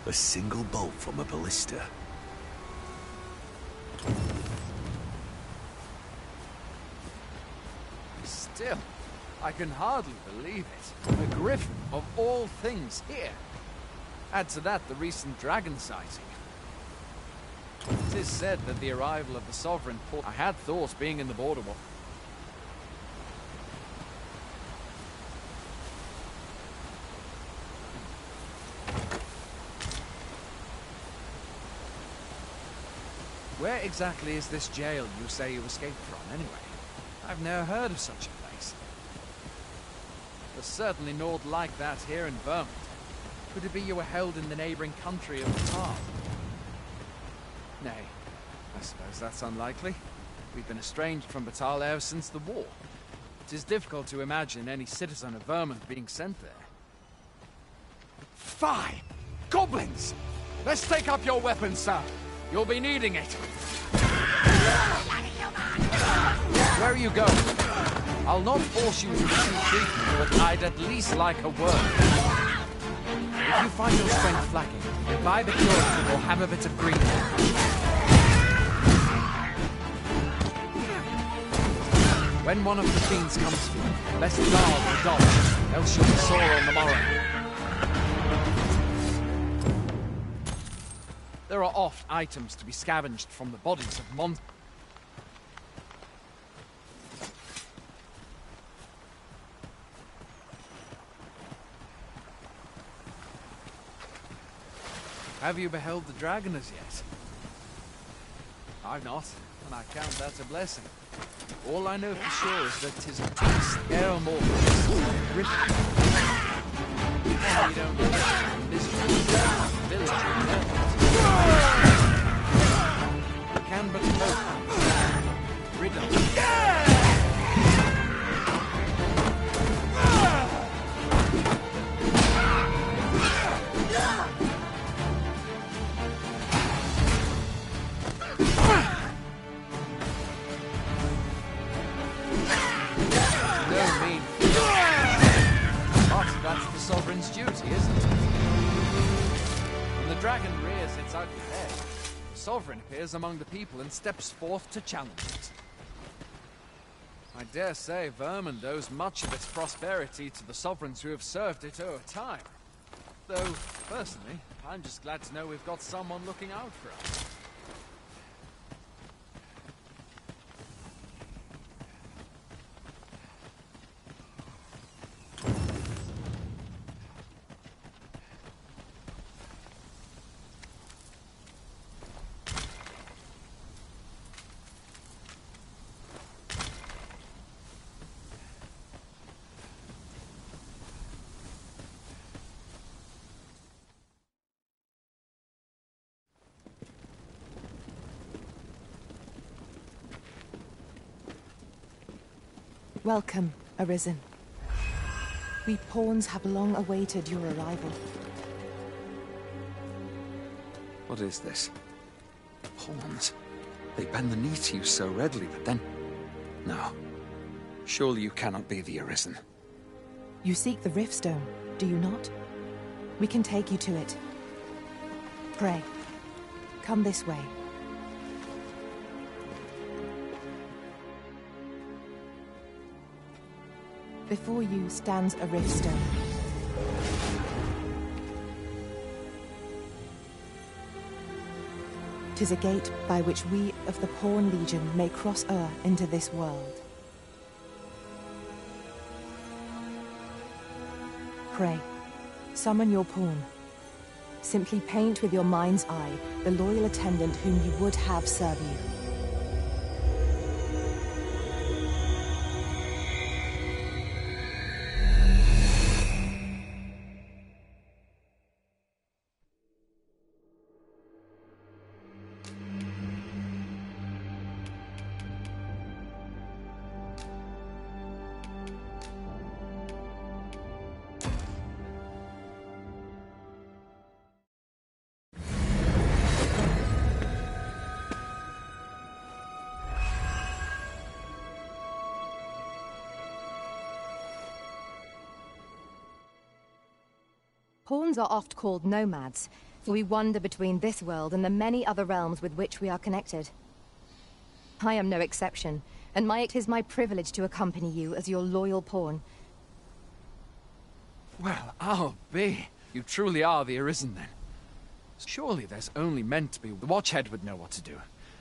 A single bolt from a ballista. Still, I can hardly believe it. A griffin of all things here. Add to that the recent dragon sighting. It is said that the arrival of the Sovereign port... I had thought being in the border war. Where exactly is this jail you say you escaped from, anyway? I've never heard of such a place. There's certainly naught like that here in Vermont. Could it be you were held in the neighboring country of Batal? Nay, I suppose that's unlikely. We've been estranged from Batal ever since the war. It is difficult to imagine any citizen of Vermont being sent there. Fie! Goblins! Let's take up your weapons, sir. You'll be needing it. Where are you going? I'll not force you to receive treatment, but I'd at least like a word. If you find your strength flagging, buy the cure or have a bit of green. When one of the fiends comes for you, best guard or dodge, else you'll be sore on the morrow. There are oft items to be scavenged from the bodies of monsters. Have you beheld the dragon as yet? I've not, and I count that a blessing. All I know for sure is that 'tis a beast, air more griffin. You don't live in this village or you can but hope. Riddle. Sovereign's duty, isn't it? When the dragon rears its ugly head, the Sovereign appears among the people and steps forth to challenge it. I dare say Vermont owes much of its prosperity to the sovereigns who have served it over time. Though, personally, I'm just glad to know we've got someone looking out for us. Welcome, Arisen. We pawns have long awaited your arrival. What is this? Pawns? They bend the knee to you so readily, but then... No. Surely you cannot be the Arisen. You seek the Riftstone, do you not? We can take you to it. Pray, come this way. Before you stands a Riftstone. "'Tis a gate by which we of the Pawn Legion may cross o'er into this world. Pray, summon your pawn. Simply paint with your mind's eye the loyal attendant whom you would have serve you. Pawns are oft called nomads. We wander between this world and the many other realms with which we are connected. I am no exception, and it is my privilege to accompany you as your loyal pawn. Well, I'll be. You truly are the Arisen, then. Surely there's only meant to be... The Watchhead would know what to do.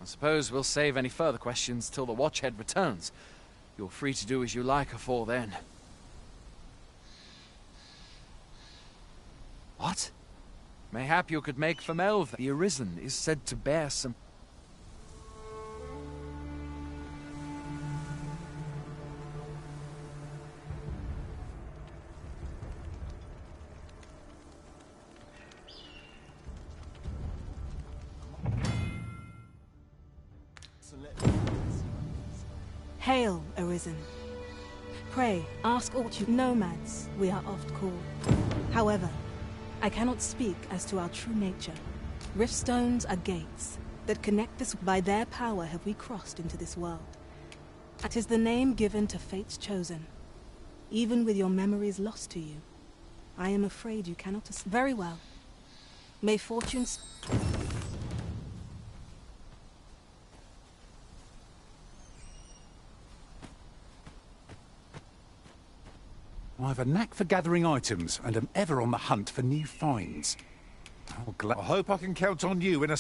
I suppose we'll save any further questions till the Watchhead returns. You're free to do as you like afore then. What? Mayhap you could make for Melv. The Arisen is said to bear some... Hail, Arisen. Pray, ask aught you nomads, we are oft called. However, I cannot speak as to our true nature. Riftstones are gates that connect us. By their power have we crossed into this world. It is the name given to fate's chosen. Even with your memories lost to you, I am afraid you cannot... Very well. May fortunes... I've a knack for gathering items, and am ever on the hunt for new finds. I hope I can count on you in a...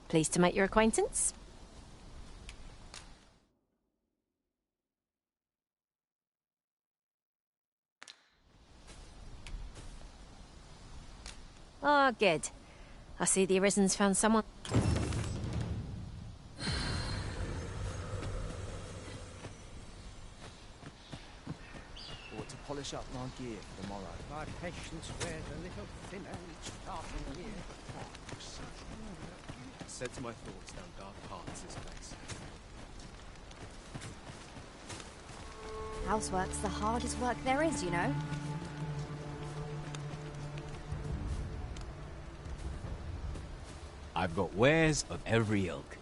Pleased to make your acquaintance. Oh, good. I see the Arisen's found someone. Ought to polish up my gear for tomorrow. My patience wears a little thinner each passing year. Set to my thoughts down dark paths this place. Housework's the hardest work there is, you know. I've got wares of every ilk.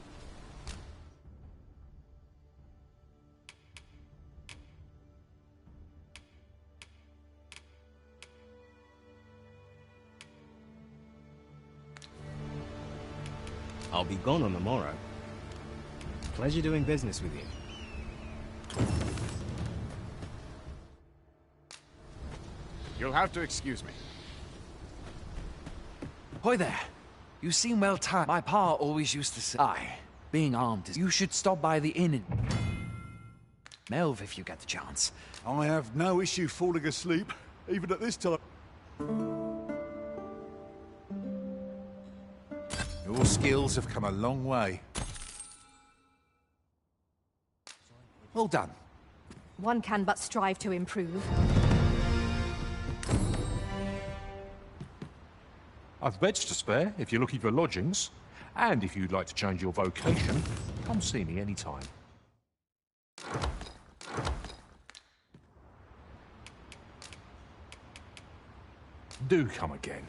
I'll be gone on the morrow. Pleasure doing business with you. You'll have to excuse me. Hoy there. You seem well tired. My pa always used to say, being armed is... You should stop by the inn in... Melv if you get the chance. I have no issue falling asleep, even at this time. Your skills have come a long way. Well done. One can but strive to improve. I've beds to spare if you're looking for lodgings. And if you'd like to change your vocation, come see me anytime. Do come again.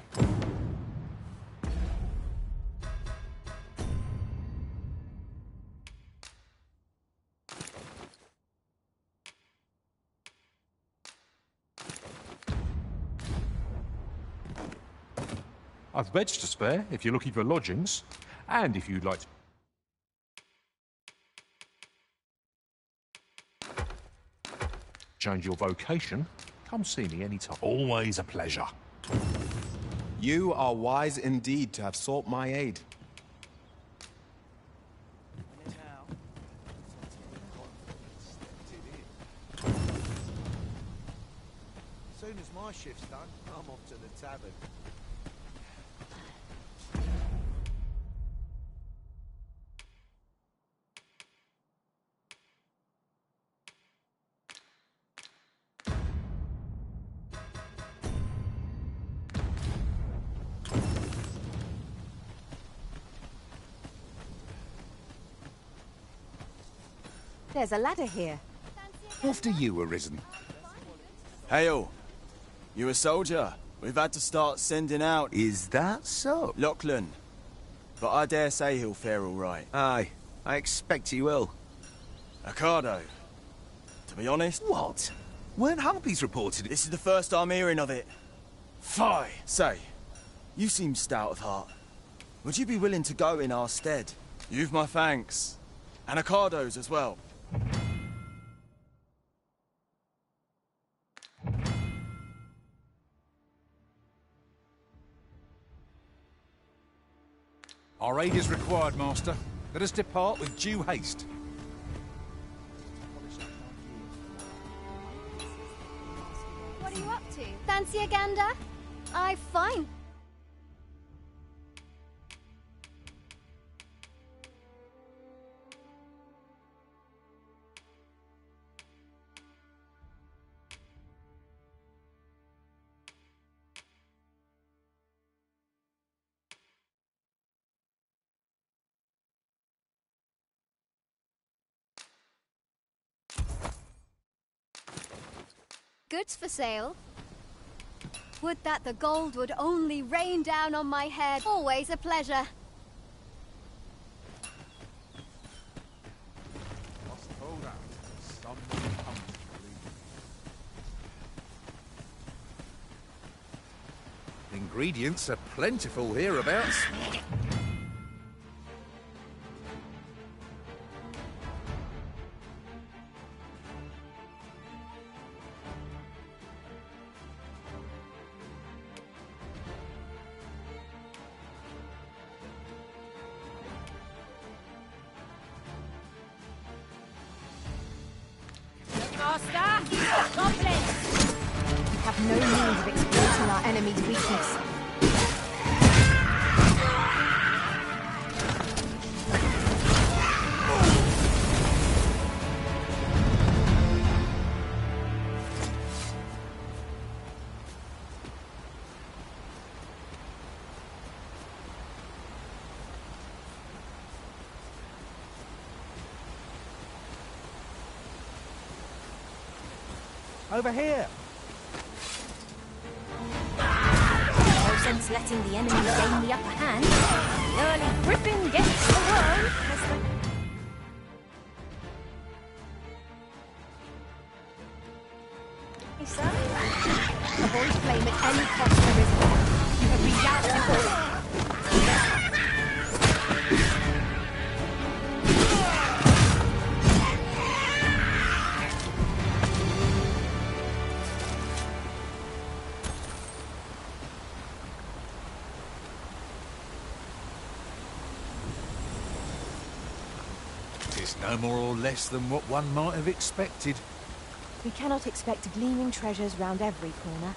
I've beds to spare if you're looking for lodgings, and if you'd like to change your vocation, come see me anytime. Always a pleasure. You are wise indeed to have sought my aid. As soon as my shift's done, I'm off to the tavern. There's a ladder here. After you, Arisen. Hail. You a soldier? We've had to start sending out... Is that so? Lachlan. But I dare say he'll fare all right. Aye, I expect he will. Ocado. To be honest... What? Weren't harpies reported? This is the first I'm hearing of it. Fie! Say, you seem stout of heart. Would you be willing to go in our stead? You've my thanks. And Ocado's as well. Our aid is required, Master. Let us depart with due haste. What are you up to? Fancy a gander? I fine. Goods for sale. Would that the gold would only rain down on my head. Always a pleasure. Must hold out. Someone comes to believe. Ingredients are plentiful hereabouts. Master! Goblins! We have no means of exploiting our enemy's weakness. Over here! No sense letting the enemy gain the upper hand. The early gripping gets the worm. Hey, sir? Avoid flame at any cost, Arisen. You have reached out before. It's no more or less than what one might have expected. We cannot expect gleaming treasures round every corner.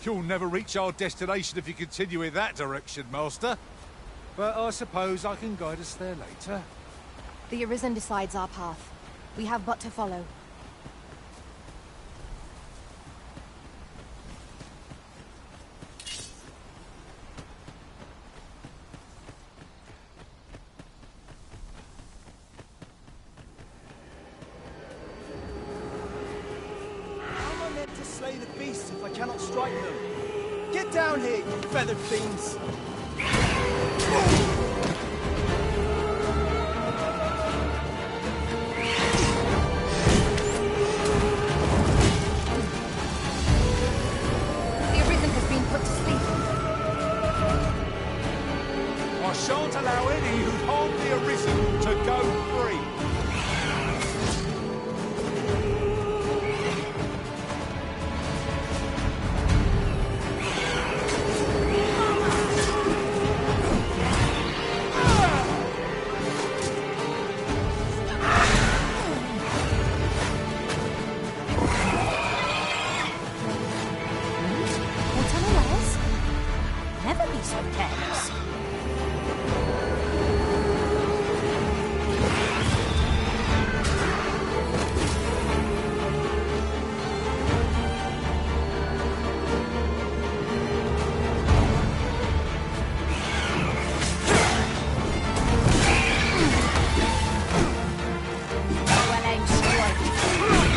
You'll never reach our destination if you continue in that direction, Master. But I suppose I can guide us there later. The Arisen decides our path. We have but to follow. How am I meant to slay the beasts if I cannot strike them? Get down here, you feathered fiends! The Arisen has been shan't allow any who harm the Arisen to go free. Never be so careless. Well aimed strike.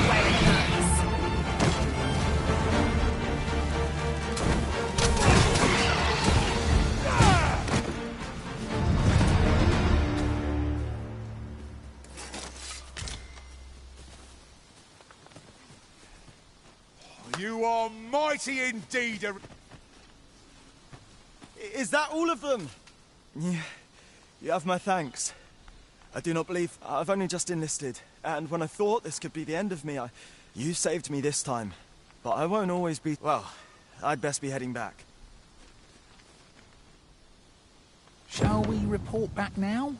Where it hurts. You are mighty indeed, Is that all of them? Yeah, you have my thanks. I do not believe I've only just enlisted, and when I thought this could be the end of me, you saved me this time. But I won't always be... Well, I'd best be heading back. Shall we report back now?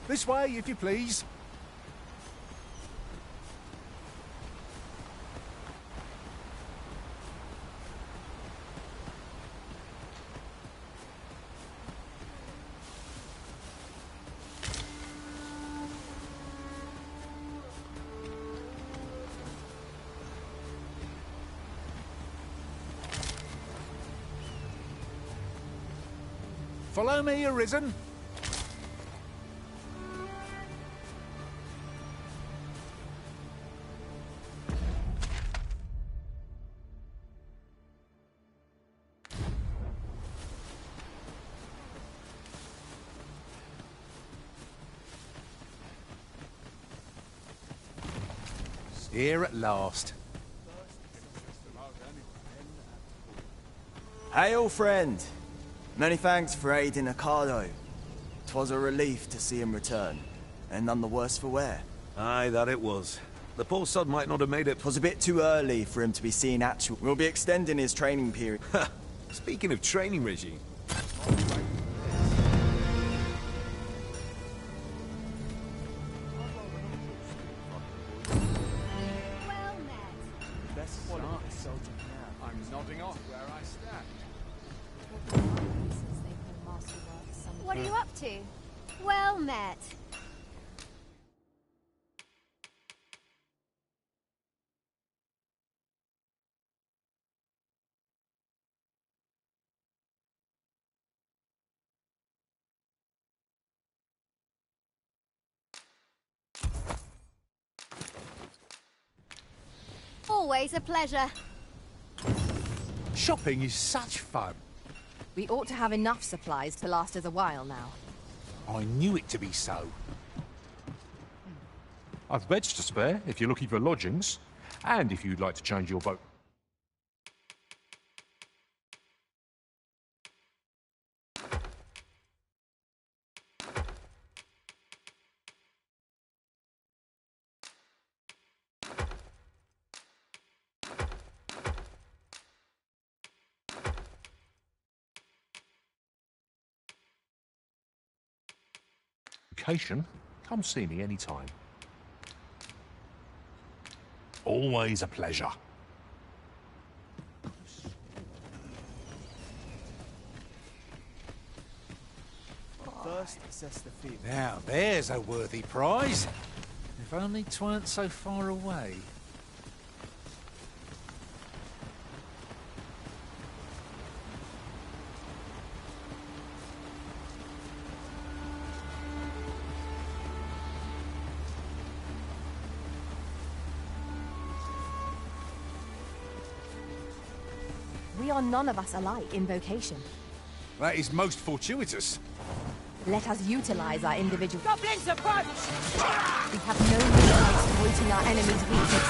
This way, if you please. Follow me, Arisen. Here at last. Hail, friend! Many thanks for aiding Ocado. 'Twas a relief to see him return, and none the worse for wear. Aye, that it was. The poor sod might not have made it. 'Twas a bit too early for him to be seen actual. We'll be extending his training period. Speaking of training regime, Well met. I'm nodding off where I stand. What are you up to? Well met. Always a pleasure. Shopping is such fun. We ought to have enough supplies to last us a while now. I knew it to be so. I've beds to spare if you're looking for lodgings, and if you'd like to change your boat. Vacation, come see me anytime. Always a pleasure. First, assess the field. Now, there's a worthy prize. If only 'tweren't so far away. are none of us alike in vocation. That is most fortuitous. Let us utilize our individual... Goblins approach! We have no need of exploiting our enemy's weakness.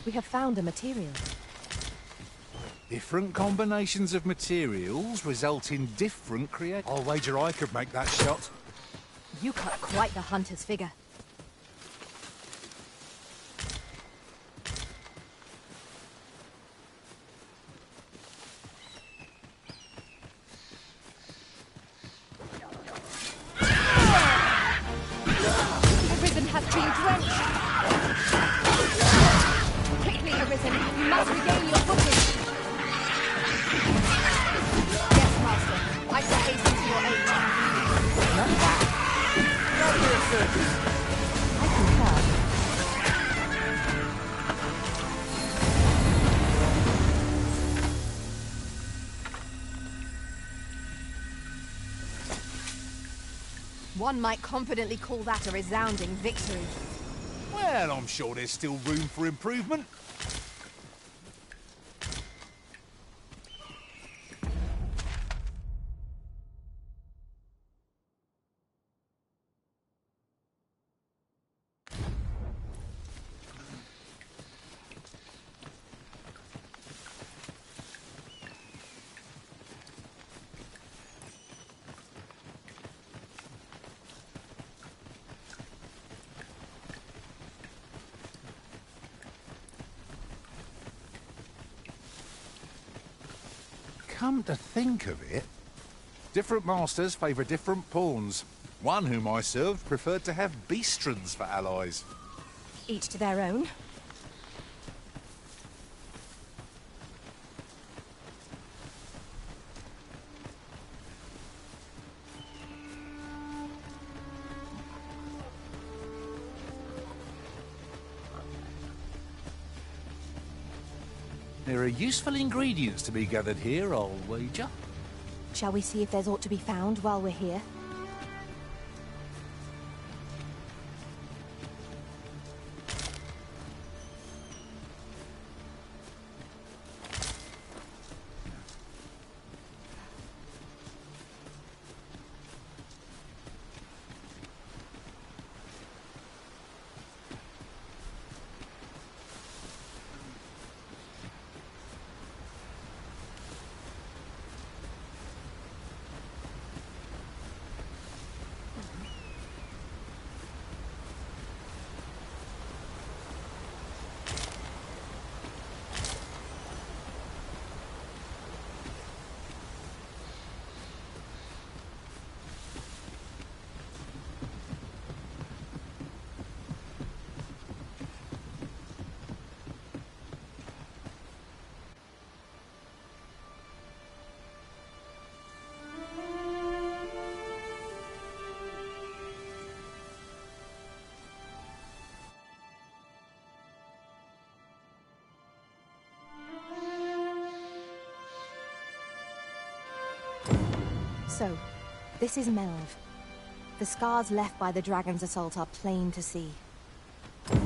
We have found a material. Different combinations of materials result in different I'll wager I could make that shot. You cut quite the hunter's figure. Arisen has been drenched. Quickly, Arisen, you must regain your footing. Yes, Master. I shall hasten to your aid. Not bad. I concur. One might confidently call that a resounding victory. Well, I'm sure there's still room for improvement. Come to think of it, different masters favour different pawns. One whom I served preferred to have beastrons for allies. Each to their own. There are useful ingredients to be gathered here, I'll wager. Shall we see if there's aught to be found while we're here? So, this is Melv. The scars left by the dragon's assault are plain to see.